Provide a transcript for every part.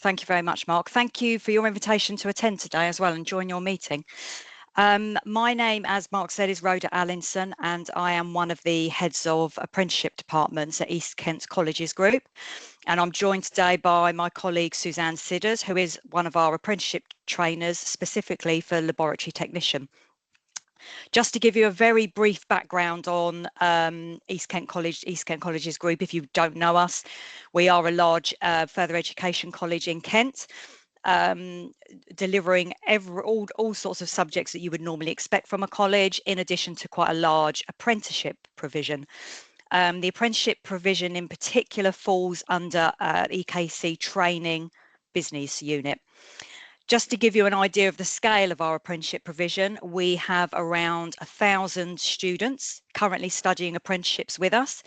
Thank you very much, Mark. Thank you for your invitation to attend today as well and join your meeting. My name, as Mark said, is Rhoda Allinson, and I am one of the heads of apprenticeship departments at East Kent Colleges Group. And I'm joined today by my colleague Suzanne Sidders, who is one of our apprenticeship trainers specifically for laboratory technician. Just to give you a very brief background on East Kent Colleges Group, if you don't know us, we are a large further education college in Kent, delivering all sorts of subjects that you would normally expect from a college, in addition to quite a large apprenticeship provision. The apprenticeship provision in particular falls under EKC training business unit. Just to give you an idea of the scale of our apprenticeship provision, we have around 1,000 students currently studying apprenticeships with us.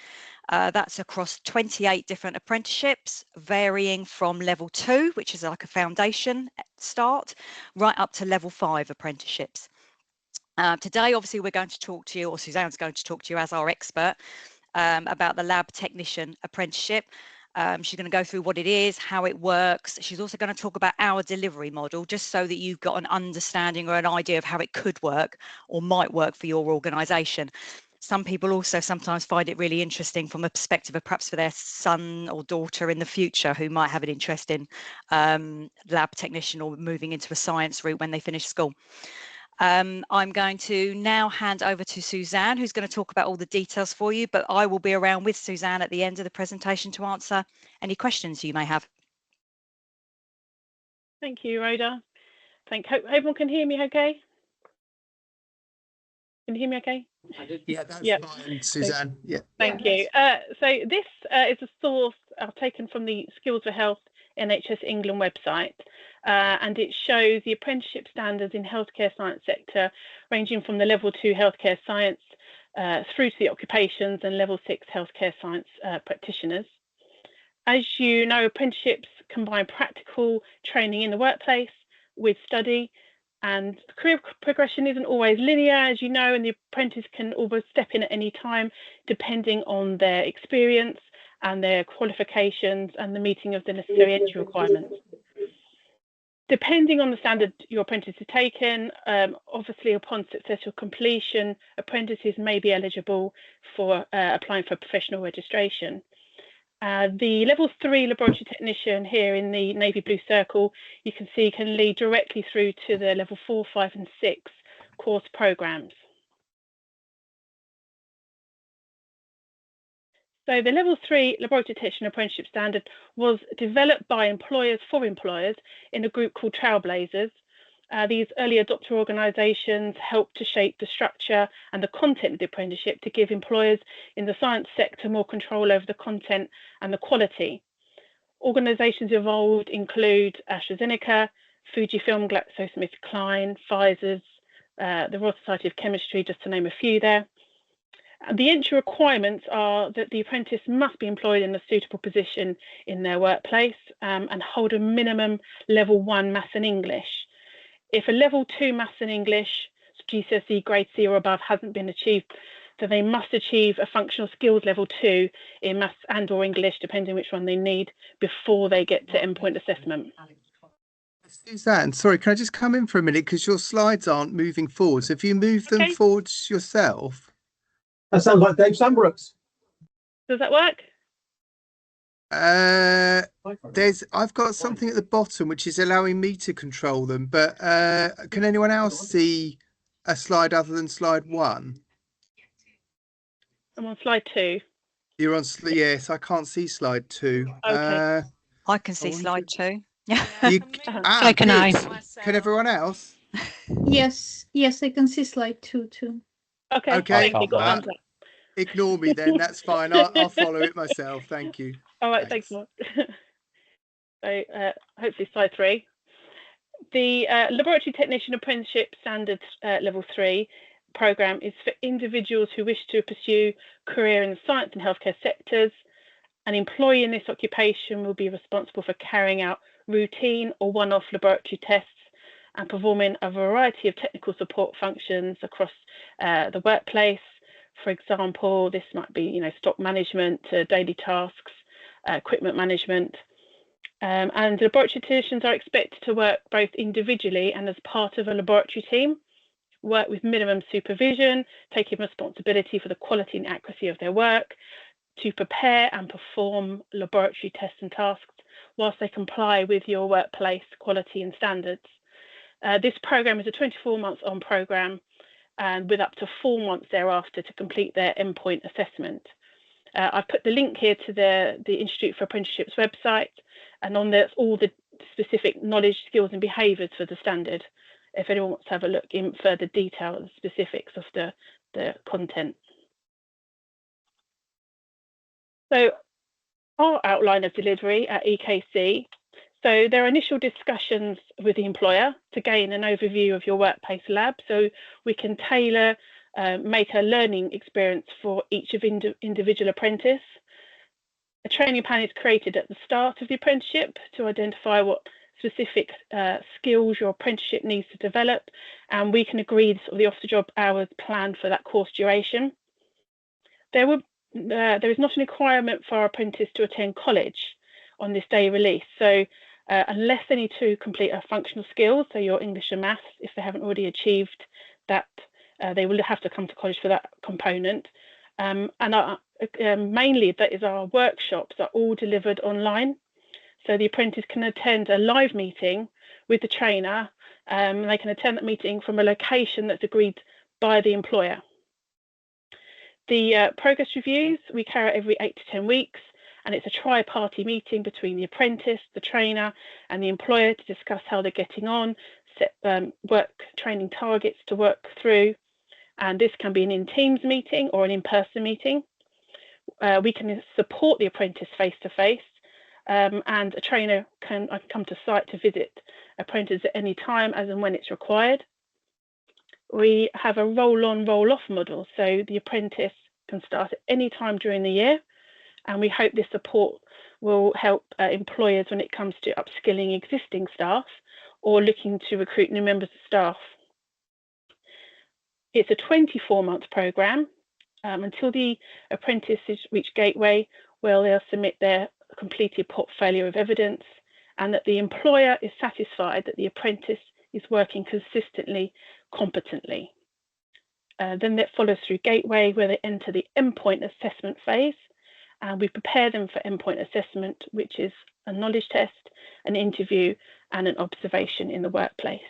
That's across 28 different apprenticeships, varying from level 2, which is like a foundation start, right up to level 5 apprenticeships. Today, obviously, we're going to talk to you, or Suzanne's going to talk to you as our expert, about the lab technician apprenticeship. She's going to go through what it is, how it works. She's also going to talk about our delivery model, just so that you've got an understanding or an idea of how it could work or might work for your organisation. Some people also sometimes find it really interesting from a perspective of perhaps for their son or daughter in the future who might have an interest in lab technician or moving into a science route when they finish school. I'm going to now hand over to Suzanne, who's going to talk about all the details for you, but I will be around with Suzanne at the end of the presentation to answer any questions you may have. Thank you, Rhoda. Hope everyone can hear me okay? Can you hear me okay? Yeah, that's fine, Suzanne. Yeah. Thank you. So this is a source I've taken from the Skills for Health NHS England website, and it shows the apprenticeship standards in healthcare science sector, ranging from the level 2 healthcare science through to the occupations and level 6 healthcare science practitioners. As you know, apprenticeships combine practical training in the workplace with study, and career progression isn't always linear, as you know, and the apprentice can always step in at any time, depending on their experience and their qualifications and the meeting of the necessary entry requirements. Depending on the standard your apprentice is taken, obviously upon successful completion, apprentices may be eligible for applying for professional registration. The level 3 laboratory technician here in the navy blue circle, you can see can lead directly through to the level 4, 5 and 6 course programs. So the level 3 laboratory technician apprenticeship standard was developed by employers for employers in a group called Trailblazers. These early adopter organisations helped to shape the structure and the content of the apprenticeship to give employers in the science sector more control over the content and the quality. Organisations involved include AstraZeneca, Fujifilm, GlaxoSmithKline, Pfizer's, the Royal Society of Chemistry, just to name a few there. The entry requirements are that the apprentice must be employed in a suitable position in their workplace and hold a minimum level 1 maths and English. If a level 2 maths and English, GCSE grade C or above, hasn't been achieved, then they must achieve a functional skills level 2 in maths and or English, depending which one they need, before they get to endpoint assessment. Suzanne, sorry, can I just come in for a minute, because your slides aren't moving forward. So if you move them forwards yourself. That sounds like Dave Sandbrooks. Does that work? I've got something at the bottom which is allowing me to control them, but can anyone else see a slide other than slide 1? I'm on slide 2. You're on yes, I can't see slide 2. Okay. I can see slide 2. Can I? Can everyone else? Yes, I can see slide 2 too. Okay. Thank you. Got ignore me then, that's fine. I'll follow it myself. Thank you. All right, thanks Mark. So hopefully slide 3. The Laboratory Technician Apprenticeship Standards Level 3 programme is for individuals who wish to pursue career in the science and healthcare sectors. An employee in this occupation will be responsible for carrying out routine or one-off laboratory tests and performing a variety of technical support functions across the workplace. For example, this might be, stock management, daily tasks, equipment management. And laboratory technicians are expected to work both individually and as part of a laboratory team, work with minimum supervision, taking responsibility for the quality and accuracy of their work, to prepare and perform laboratory tests and tasks whilst they comply with your workplace quality and standards. This program is a 24-month on program, and with up to 4 months thereafter to complete their endpoint assessment. I've put the link here to the Institute for Apprenticeships website, and on there's all the specific knowledge, skills and behaviours for the standard, if anyone wants to have a look in further detail at the specifics of the content. So our outline of delivery at EKC. So there are initial discussions with the employer to gain an overview of your workplace lab, so we can tailor, make a learning experience for each of individual apprentice. A training plan is created at the start of the apprenticeship to identify what specific skills your apprenticeship needs to develop, and we can agree sort of the off-the-job hours planned for that course duration. There is not a requirement for our apprentice to attend college on this day release, so unless they need to complete a functional skills, so your English and maths, if they haven't already achieved that, they will have to come to college for that component. Mainly that is our workshops are all delivered online. So the apprentice can attend a live meeting with the trainer. They can attend that meeting from a location that's agreed by the employer. The progress reviews we carry out every 8 to 10 weeks, and it's a tri-party meeting between the apprentice, the trainer and the employer to discuss how they're getting on, set work training targets to work through. And this can be an in-Teams meeting or an in-person meeting. We can support the apprentice face-to-face, and a trainer can come to site to visit apprentice at any time as and when it's required. We have a roll-on, roll-off model, so the apprentice can start at any time during the year, and we hope this support will help employers when it comes to upskilling existing staff or looking to recruit new members of staff. It's a 24-month programme until the apprentices reach Gateway, where they'll submit their completed portfolio of evidence, and that the employer is satisfied that the apprentice is working consistently, competently. Then that follows through Gateway, where they enter the endpoint assessment phase, and we prepare them for endpoint assessment, which is a knowledge test, an interview and an observation in the workplace.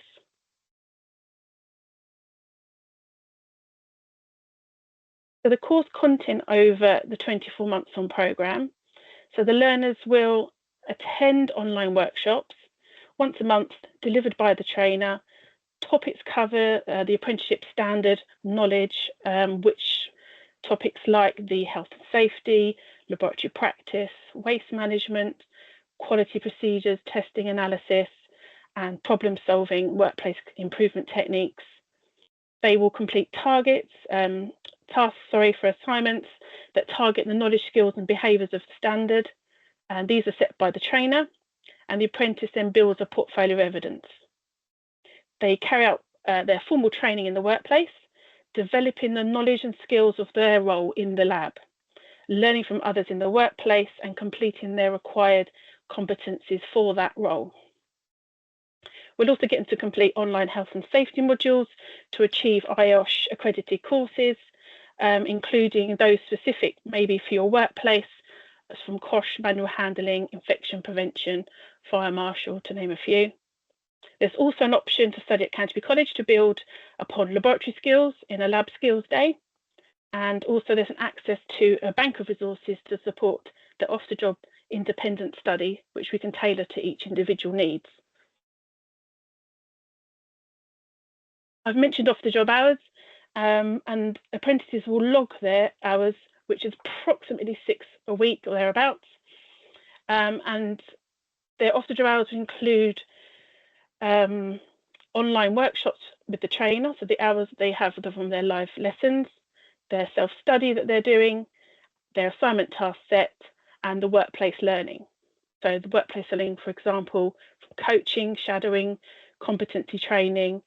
So the course content over the 24 months on programme. So the learners will attend online workshops once a month delivered by the trainer. Topics cover the apprenticeship standard knowledge, which topics like the health and safety, laboratory practice, waste management, quality procedures, testing analysis, and problem solving workplace improvement techniques. They will complete tasks for assignments that target the knowledge, skills and behaviours of the standard, and these are set by the trainer, and the apprentice then builds a portfolio of evidence. They carry out their formal training in the workplace, developing the knowledge and skills of their role in the lab, learning from others in the workplace and completing their required competencies for that role. We'll also get them to complete online health and safety modules to achieve IOSH accredited courses, including those specific maybe for your workplace, as from COSH, manual handling, infection prevention, fire marshal, to name a few. There's also an option to study at Canterbury College to build upon laboratory skills in a lab skills day. And also there's an access to a bank of resources to support the off-the-job independent study, which we can tailor to each individual needs. I've mentioned off-the-job hours, and apprentices will log their hours, which is approximately 6 a week or thereabouts. And their off-the-job hours include online workshops with the trainer, so the hours they have from their live lessons, their self-study that they're doing, their assignment task set, and the workplace learning. So the workplace learning, for example, coaching, shadowing, competency training,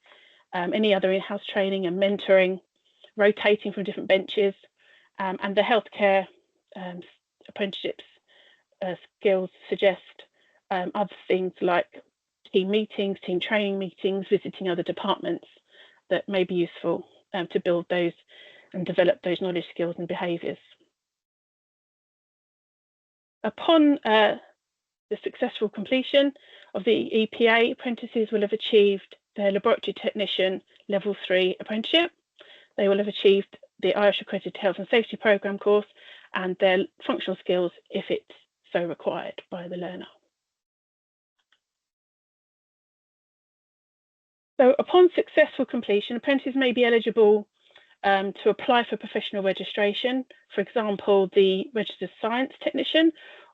any other in-house training and mentoring, rotating from different benches, and the healthcare apprenticeships skills suggest other things like team meetings, team training meetings, visiting other departments that may be useful to build those and develop those knowledge, skills and behaviours. Upon the successful completion of the EPA, apprentices will have achieved their laboratory technician level 3 apprenticeship. They will have achieved the Irish Accredited Health and Safety Programme course and their functional skills if it's so required by the learner. So upon successful completion, apprentices may be eligible to apply for professional registration, for example, the Registered Science Technician,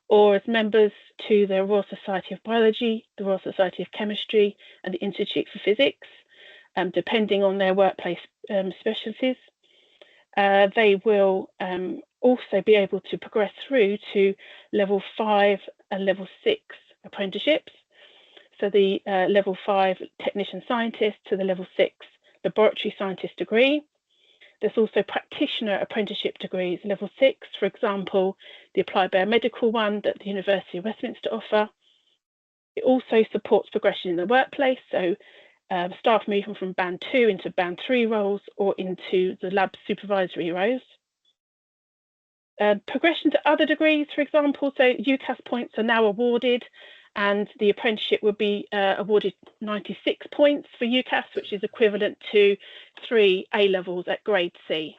or as members to the Royal Society of Biology, the Royal Society of Chemistry and the Institute for Physics, depending on their workplace specialties. They will also be able to progress through to level 5 and level 6 apprenticeships. So the level 5 technician scientist to the level 6 laboratory scientist degree. There's also practitioner apprenticeship degrees, level 6, for example, the applied biomedical one that the University of Westminster offer. It also supports progression in the workplace, so staff moving from band 2 into band 3 roles or into the lab supervisory roles. Progression to other degrees, for example, so UCAS points are now awarded, and the apprenticeship will be awarded 96 points for UCAS, which is equivalent to 3 A-levels at grade C.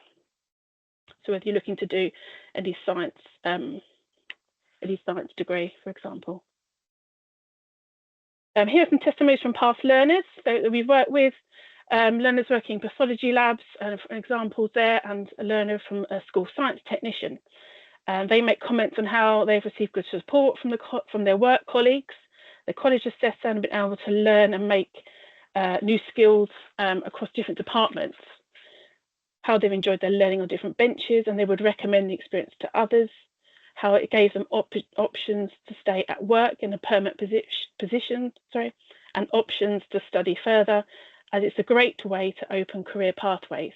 So if you're looking to do any science degree, for example. Here are some testimonies from past learners. So we've worked with learners working in pathology labs, examples there, and a learner from a school science technician. They make comments on how they've received good support from their work colleagues. The college assessed and been able to learn and make new skills across different departments, how they've enjoyed their learning on different benches, and they would recommend the experience to others, how it gave them options to stay at work in a permanent position, and options to study further, as it's a great way to open career pathways.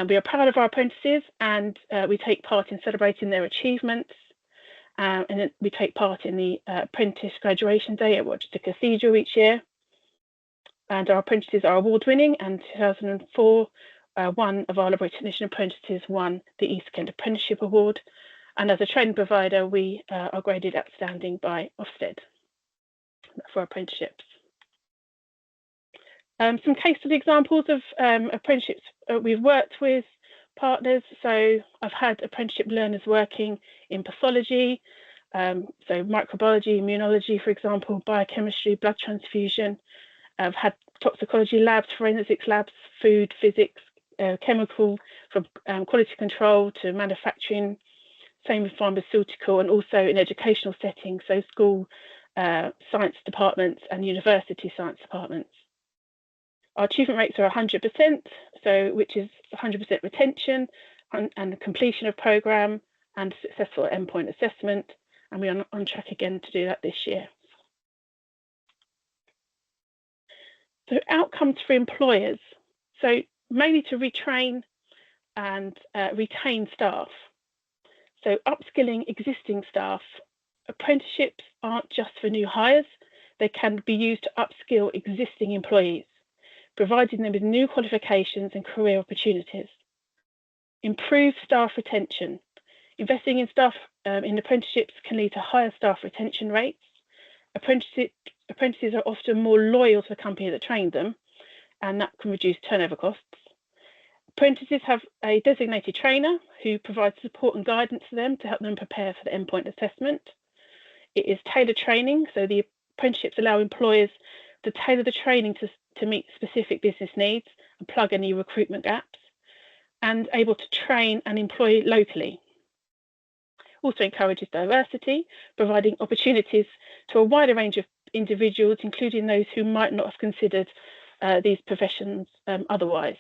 We are proud of our apprentices, and we take part in celebrating their achievements. And then we take part in the Apprentice Graduation Day at Rochester Cathedral each year. And our apprentices are award-winning, and 2004, one of our laboratory technician apprentices won the East Kent Apprenticeship Award. And as a training provider, we are graded outstanding by Ofsted for apprenticeships. Some case study examples of apprenticeships we've worked with partners. So I've had apprenticeship learners working in pathology, so microbiology, immunology, for example, biochemistry, blood transfusion. I've had toxicology labs, forensics labs, food, physics, chemical, from quality control to manufacturing, same with pharmaceutical, and also in educational settings, so school science departments and university science departments. Our achievement rates are 100%, which is 100% retention and completion of programme and successful endpoint assessment, and we are on track again to do that this year. So outcomes for employers, so mainly to retrain and retain staff. So upskilling existing staff. Apprenticeships aren't just for new hires, they can be used to upskill existing employees, providing them with new qualifications and career opportunities. Improve staff retention. Investing in staff in apprenticeships can lead to higher staff retention rates. Apprentices are often more loyal to the company that trained them, and that can reduce turnover costs. Apprentices have a designated trainer who provides support and guidance to them to help them prepare for the endpoint assessment. It is tailored training, so the apprenticeships allow employers to tailor the training to meet specific business needs and plug any recruitment gaps, and able to train and employ locally. Also encourages diversity, providing opportunities to a wider range of individuals, including those who might not have considered these professions otherwise.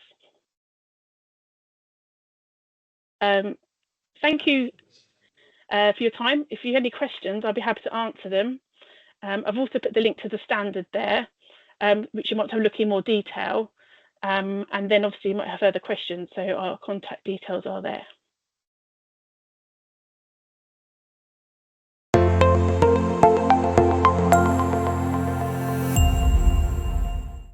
Thank you for your time. If you have any questions, I'll be happy to answer them. I've also put the link to the standard there, which you might have a look in more detail. And then obviously you might have further questions, so our contact details are there.